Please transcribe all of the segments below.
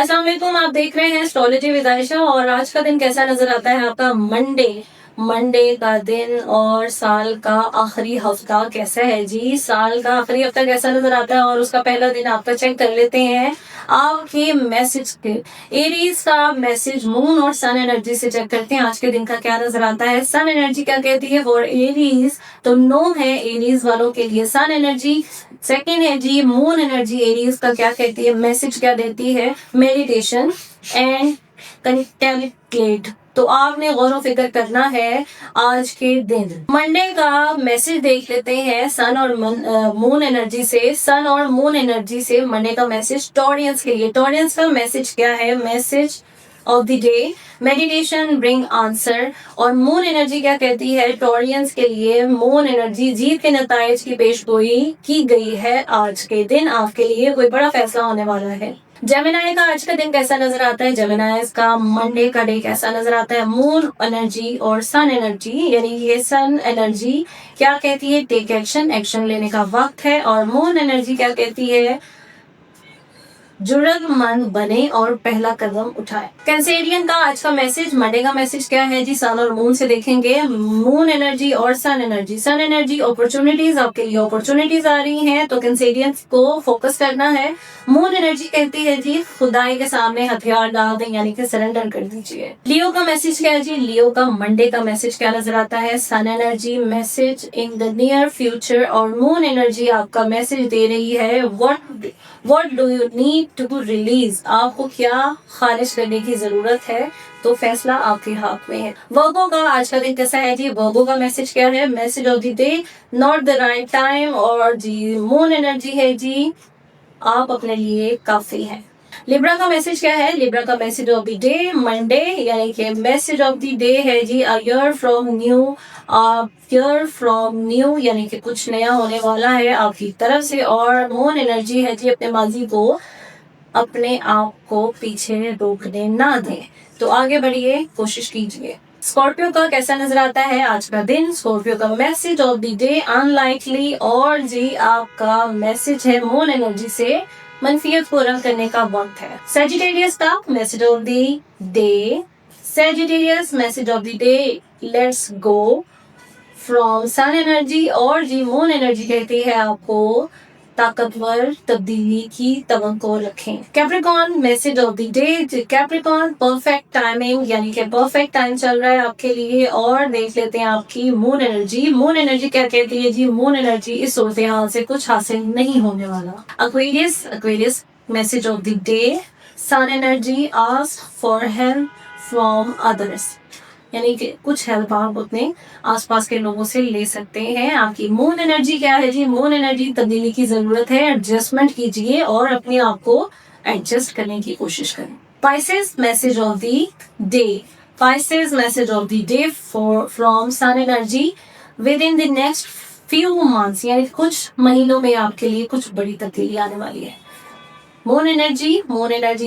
अस्सलाम वालेकुम, आप देख रहे हैं एस्ट्रोलॉजी विद आयशा। और आज का दिन कैसा नजर आता है आपका? मंडे का दिन और साल का आखिरी हफ्ता कैसा है जी? साल का आखिरी हफ्ता कैसा नजर आता है और उसका पहला दिन आपका चेक कर लेते हैं आपके मैसेज के। एरीज का मैसेज मून और सन एनर्जी से चेक करते हैं आज के दिन का क्या नजर आता है। सन एनर्जी क्या कहती है फॉर एरीज? तो नो है एरीज वालों के लिए सन एनर्जी। सेकेंड है जी मून एनर्जी। एरीज का क्या कहती है, मैसेज क्या देती है? Meditation and contemplate. तो आपने गौर व फिक्र करना है आज के दिन। मंडे का मैसेज देख लेते हैं सन और मून एनर्जी से। सन और मून एनर्जी से मंडे का मैसेज टॉरियंस के लिए। टॉरियंस का मैसेज क्या है? Message of the day, meditation bring answer. और मून एनर्जी क्या कहती है टॉरियंस के लिए? मून एनर्जी जीत के नताइज की पेशगोई की गई है आज के दिन। आपके लिए कोई बड़ा फैसला होने वाला है। जेमिनाई का आज का दिन कैसा नजर आता है? जेमिनाई का मंडे का डे कैसा नजर आता है? मून एनर्जी और सन एनर्जी, यानी ये सन एनर्जी क्या कहती है? टेक एक्शन, एक्शन लेने का वक्त है। और मून एनर्जी क्या कहती है? जुर्रतमंद बने और पहला कदम उठाए। कैंसेरियन का आज का मैसेज, मंडे का मैसेज क्या है जी? सन और मून से देखेंगे। मून एनर्जी और sun energy. Sun energy opportunities, आपके लिए अपॉर्चुनिटीज आ रही हैं तो कैंसेरियन को फोकस करना है। मून एनर्जी कहती है जी खुदाई के सामने हथियार डाल दें, यानी कि सरेंडर कर दीजिए। लियो का मैसेज क्या है जी? लियो का मंडे का मैसेज क्या नजर आता है? Sun energy message in the near future. और मून एनर्जी आपका मैसेज दे रही है what do you need to release. आपको क्या खारिज करने की जरूरत है, तो फैसला आपके हाथ में है। वर्गो का आज का दिन कैसा है जी? वर्गो का मैसेज क्या है? Message of the day not the right time. और जी मून एनर्जी है जी आप अपने लिए काफी हैं। लिब्रा का मैसेज क्या है? लिब्रा का message of the day Monday, यानी कि मैसेज ऑफ द डे है जी a year from new. Year from new यानी कि कुछ नया होने वाला है आपकी तरफ से। और मून एनर्जी है जी अपने माजी को, अपने आप को पीछे रोकने ना दें, तो आगे बढ़िए, कोशिश कीजिए। स्कॉर्पियो का कैसा नजर आता है आज का दिन? स्कॉर्पियो का message of the day unlikely. और जी आपका मैसेज है मून एनर्जी से मनफियत को रद्द करने का वक्त है। सेजिटेरियस का message of the day, Sagittarius message of the day let's go from sun energy. और जी मून एनर्जी कहती है आपको ताकतवर तब्दीली की तवक्को रखें। Capricorn message of the day, Capricorn perfect timing, यानी कि परफेक्ट टाइम चल रहा है आपके लिए। और देख लेते हैं आपकी मून एनर्जी। मून एनर्जी क्या कहती है जी? मून एनर्जी इस सूरत हाल से कुछ हासिल नहीं होने वाला। Aquarius, Aquarius message of the day sun energy ask for help from others, यानी कि कुछ हेल्प आप अपने आसपास के लोगों से ले सकते हैं। आपकी मून एनर्जी क्या है जी? मून एनर्जी तब्दीली की जरूरत है, एडजस्टमेंट कीजिए और अपने आप को एडजस्ट करने की कोशिश करें। Pisces message of the day, Pisces message of the day from sun energy within the next few months, यानी कुछ महीनों में आपके लिए कुछ बड़ी तब्दीली आने वाली है। मून एनर्जी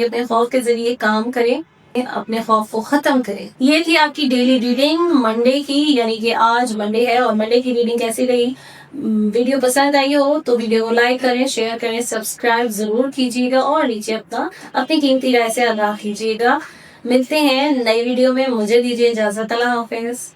अपने खौफ के जरिए काम करें, अपने खौफ को खत्म करें। ये थी आपकी डेली रीडिंग मंडे की, यानी कि आज मंडे है और मंडे की रीडिंग कैसी रही? वीडियो पसंद आई हो तो वीडियो को लाइक करें, शेयर करें, सब्सक्राइब जरूर कीजिएगा और नीचे अपनी कीमती राय से आगाह कीजिएगा। मिलते हैं नई वीडियो में, मुझे दीजिए इजाजत। अल्लाह हाफिज।